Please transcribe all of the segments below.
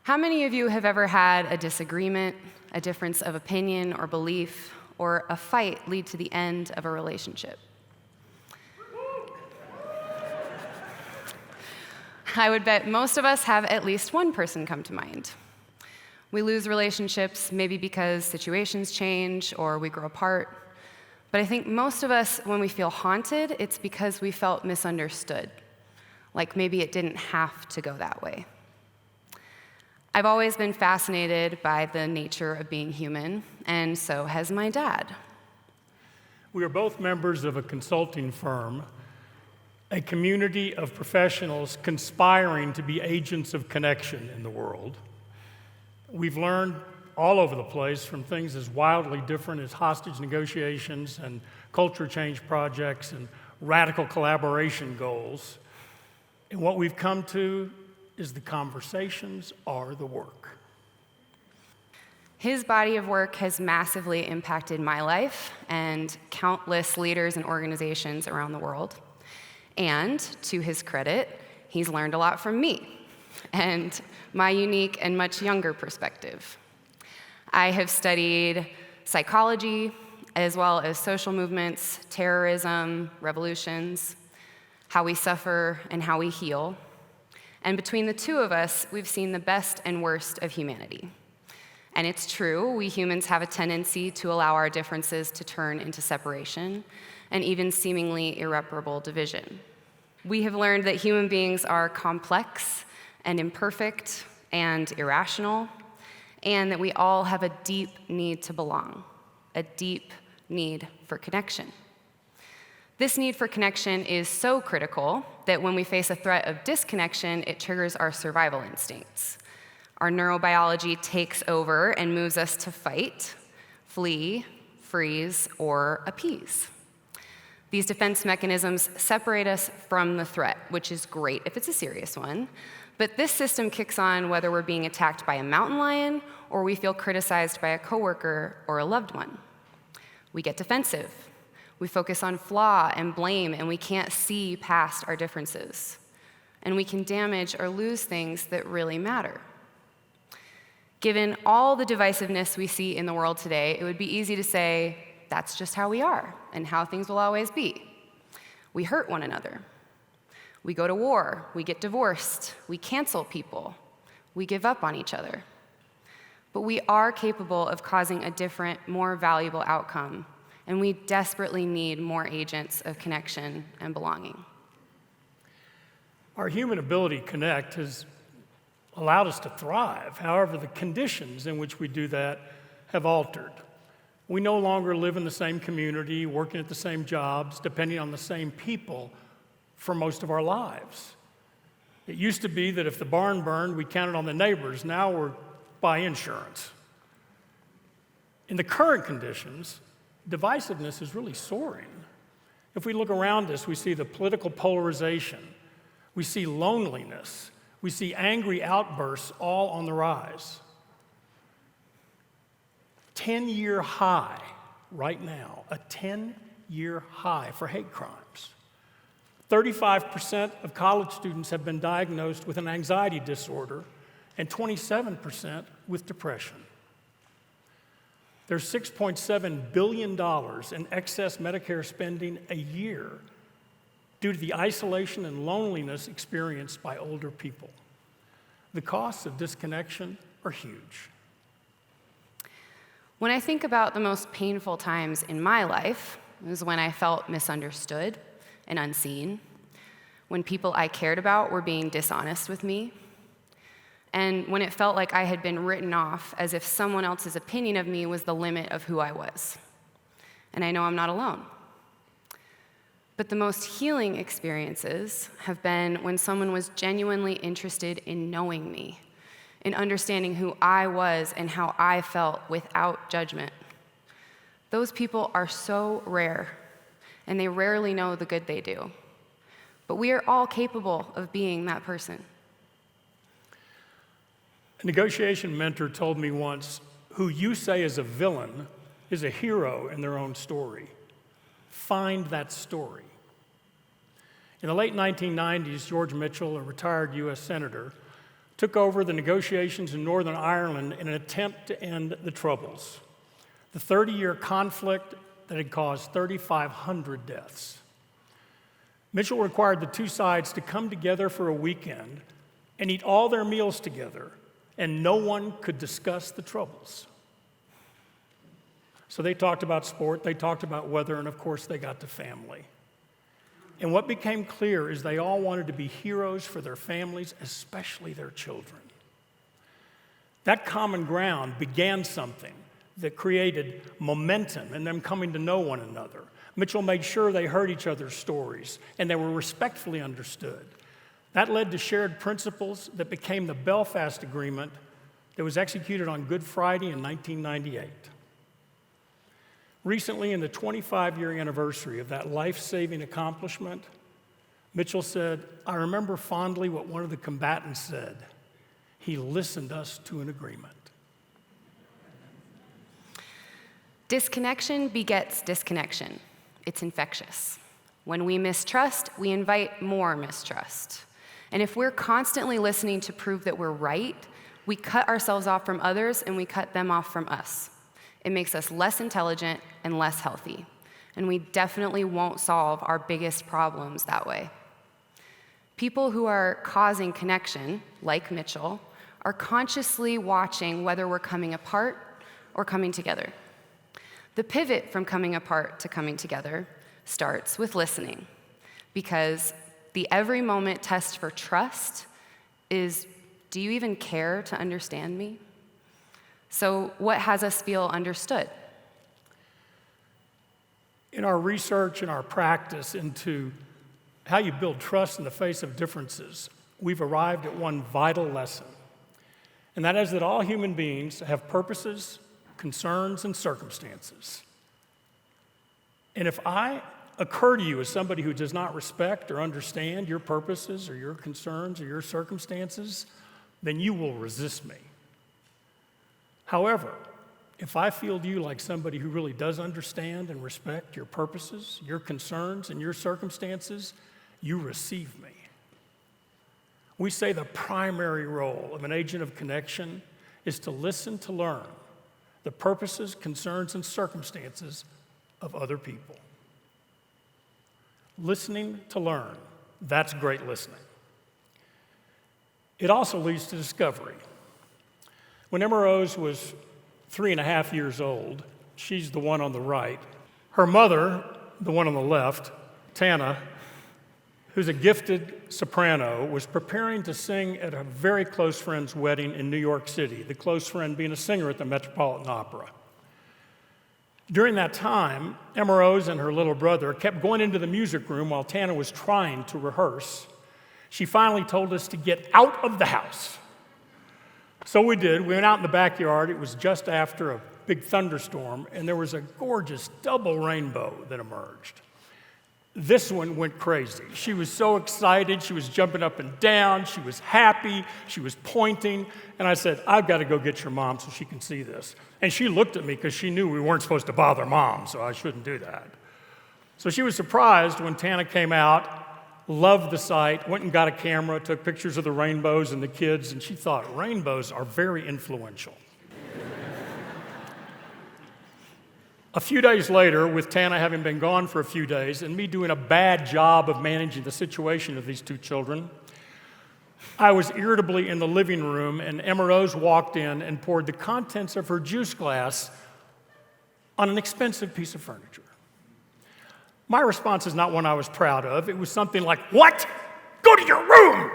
How many of you have ever had a disagreement, a difference of opinion or belief, or a fight lead to the end of a relationship? I would bet most of us have at least one person come to mind. We lose relationships maybe because situations change or we grow apart. But I think most of us, when we feel haunted, it's because we felt misunderstood. Like maybe it didn't have to go that way. I've always been fascinated by the nature of being human, and so has my dad. We are both members of a consulting firm, a community of professionals conspiring to be agents of connection in the world. We've learned all over the place, from things as wildly different as hostage negotiations and culture change projects and radical collaboration goals. And what we've come to is the conversations are the work. His body of work has massively impacted my life and countless leaders and organizations around the world. And to his credit, he's learned a lot from me and my unique and much younger perspective. I have studied psychology, as well as social movements, terrorism, revolutions, how we suffer and how we heal. And between the two of us, we've seen the best and worst of humanity. And it's true, we humans have a tendency to allow our differences to turn into separation and even seemingly irreparable division. We have learned that human beings are complex and imperfect and irrational, and that we all have a deep need to belong, a deep need for connection. This need for connection is so critical that when we face a threat of disconnection, it triggers our survival instincts. Our neurobiology takes over and moves us to fight, flee, freeze, or appease. These defense mechanisms separate us from the threat, which is great if it's a serious one, but this system kicks on whether we're being attacked by a mountain lion or we feel criticized by a coworker or a loved one. We get defensive. We focus on flaw and blame, and we can't see past our differences. And we can damage or lose things that really matter. Given all the divisiveness we see in the world today, it would be easy to say, that's just how we are and how things will always be. We hurt one another. We go to war. We get divorced. We cancel people. We give up on each other. But we are capable of causing a different, more valuable outcome. And we desperately need more agents of connection and belonging. Our human ability to connect has allowed us to thrive. However, the conditions in which we do that have altered. We no longer live in the same community, working at the same jobs, depending on the same people for most of our lives. It used to be that if the barn burned, we counted on the neighbors. Now we're by insurance. In the current conditions, divisiveness is really soaring. If we look around us, we see the political polarization. We see loneliness. We see angry outbursts all on the rise. 10-year high right now, a 10-year high for hate crimes. 35% of college students have been diagnosed with an anxiety disorder and 27% with depression. There's $6.7 billion in excess Medicare spending a year due to the isolation and loneliness experienced by older people. The costs of disconnection are huge. When I think about the most painful times in my life, it was when I felt misunderstood and unseen, when people I cared about were being dishonest with me, and when it felt like I had been written off as if someone else's opinion of me was the limit of who I was. And I know I'm not alone. But the most healing experiences have been when someone was genuinely interested in knowing me, in understanding who I was and how I felt without judgment. Those people are so rare, and they rarely know the good they do. But we are all capable of being that person. A negotiation mentor told me once, who you say is a villain is a hero in their own story. Find that story. In the late 1990s, George Mitchell, a retired U.S. senator, took over the negotiations in Northern Ireland in an attempt to end the Troubles, the 30-year conflict that had caused 3,500 deaths. Mitchell required the two sides to come together for a weekend and eat all their meals together, and no one could discuss the Troubles. So they talked about sport, they talked about weather, and of course they got to family. And what became clear is they all wanted to be heroes for their families, especially their children. That common ground began something that created momentum in them coming to know one another. Mitchell made sure they heard each other's stories and they were respectfully understood. That led to shared principles that became the Belfast Agreement that was executed on Good Friday in 1998. Recently, in the 25-year anniversary of that life-saving accomplishment, Mitchell said, "I remember fondly what one of the combatants said. He listened us to an agreement." Disconnection begets disconnection. It's infectious. When we mistrust, we invite more mistrust. And if we're constantly listening to prove that we're right, we cut ourselves off from others and we cut them off from us. It makes us less intelligent and less healthy. And we definitely won't solve our biggest problems that way. People who are causing connection, like Mitchell, are consciously watching whether we're coming apart or coming together. The pivot from coming apart to coming together starts with listening, because the every moment test for trust is, do you even care to understand me? So what has us feel understood? In our research and our practice into how you build trust in the face of differences, we've arrived at one vital lesson, and that is that all human beings have purposes, concerns, and circumstances. And if I occur to you as somebody who does not respect or understand your purposes or your concerns or your circumstances, then you will resist me. However, if I feel you like somebody who really does understand and respect your purposes, your concerns, and your circumstances, you receive me. We say the primary role of an agent of connection is to listen to learn the purposes, concerns, and circumstances of other people. Listening to learn, that's great listening. It also leads to discovery. When Emma Rose was 3.5 years old, she's the one on the right, her mother, the one on the left, Tana, who's a gifted soprano, was preparing to sing at a very close friend's wedding in New York City, the close friend being a singer at the Metropolitan Opera. During that time, Emma Rose and her little brother kept going into the music room while Tana was trying to rehearse. She finally told us to get out of the house. So we did. We went out in the backyard. It was just after a big thunderstorm, and there was a gorgeous double rainbow that emerged. This one went crazy. She was so excited. She was jumping up and down. She was happy. She was pointing. And I said, "I've got to go get your mom so she can see this." And she looked at me because she knew we weren't supposed to bother mom, so I shouldn't do that. So she was surprised when Tana came out, loved the sight, went and got a camera, took pictures of the rainbows and the kids, and she thought rainbows are very influential. A few days later, with Tana having been gone for a few days and me doing a bad job of managing the situation of these two children, I was irritably in the living room, and Emma Rose walked in and poured the contents of her juice glass on an expensive piece of furniture. My response is not one I was proud of. It was something like, "What? Go to your room!"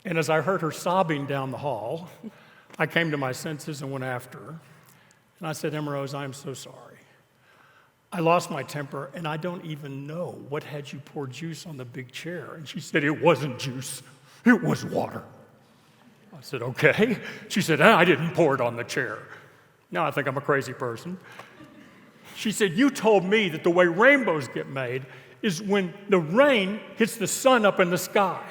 And as I heard her sobbing down the hall, I came to my senses and went after her. And I said, "Emma Rose, I am so sorry. I lost my temper, and I don't even know what had you pour juice on the big chair." And she said, "It wasn't juice. It was water." I said, "Okay." She said, "I didn't pour it on the chair." Now I think I'm a crazy person. She said, "You told me that the way rainbows get made is when the rain hits the sun up in the sky.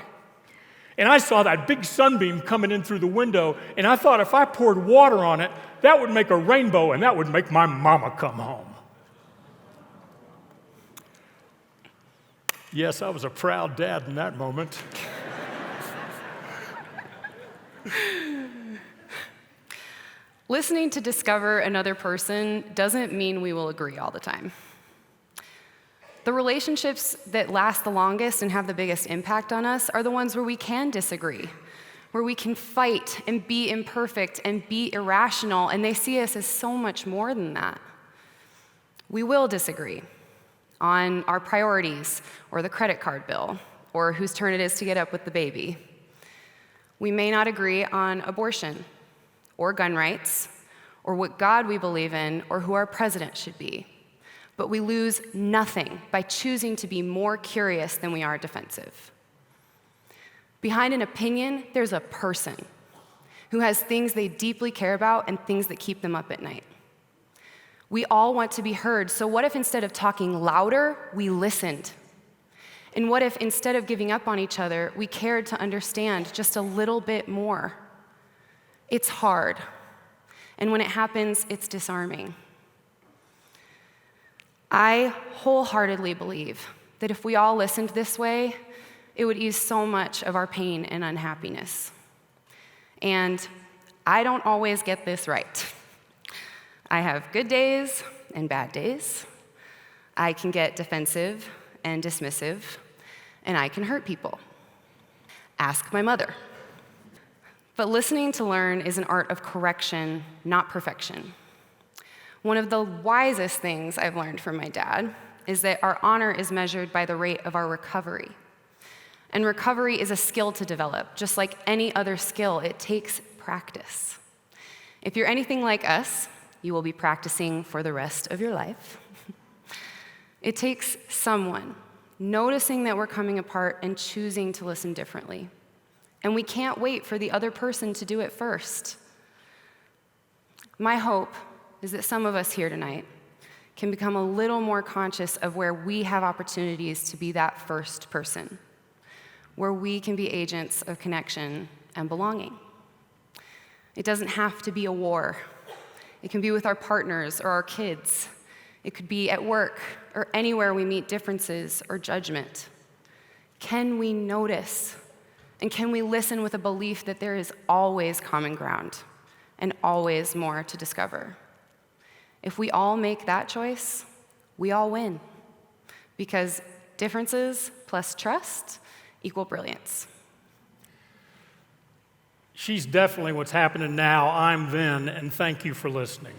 And I saw that big sunbeam coming in through the window, and I thought if I poured water on it, that would make a rainbow, and that would make my mama come home." Yes, I was a proud dad in that moment. listening to discover another person doesn't mean we will agree all the time. The relationships that last the longest and have the biggest impact on us are the ones where we can disagree, where we can fight and be imperfect and be irrational, and they see us as so much more than that. We will disagree on our priorities or the credit card bill or whose turn it is to get up with the baby. We may not agree on abortion or gun rights or what God we believe in or who our president should be. But we lose nothing by choosing to be more curious than we are defensive. Behind an opinion, there's a person who has things they deeply care about and things that keep them up at night. We all want to be heard, so what if instead of talking louder, we listened? And what if instead of giving up on each other, we cared to understand just a little bit more? It's hard, and when it happens, it's disarming. I wholeheartedly believe that if we all listened this way, it would ease so much of our pain and unhappiness. And I don't always get this right. I have good days and bad days. I can get defensive and dismissive, and I can hurt people. Ask my mother. But listening to learn is an art of correction, not perfection. One of the wisest things I've learned from my dad is that our honor is measured by the rate of our recovery. And recovery is a skill to develop. Just like any other skill, it takes practice. If you're anything like us, you will be practicing for the rest of your life. It takes someone noticing that we're coming apart and choosing to listen differently. And we can't wait for the other person to do it first. My hope is that some of us here tonight can become a little more conscious of where we have opportunities to be that first person, where we can be agents of connection and belonging. It doesn't have to be a war. It can be with our partners or our kids. It could be at work or anywhere we meet differences or judgment. Can we notice? And can we listen with a belief that there is always common ground and always more to discover? If we all make that choice, we all win. Because differences plus trust equal brilliance. She's definitely what's happening now. I'm then, and thank you for listening.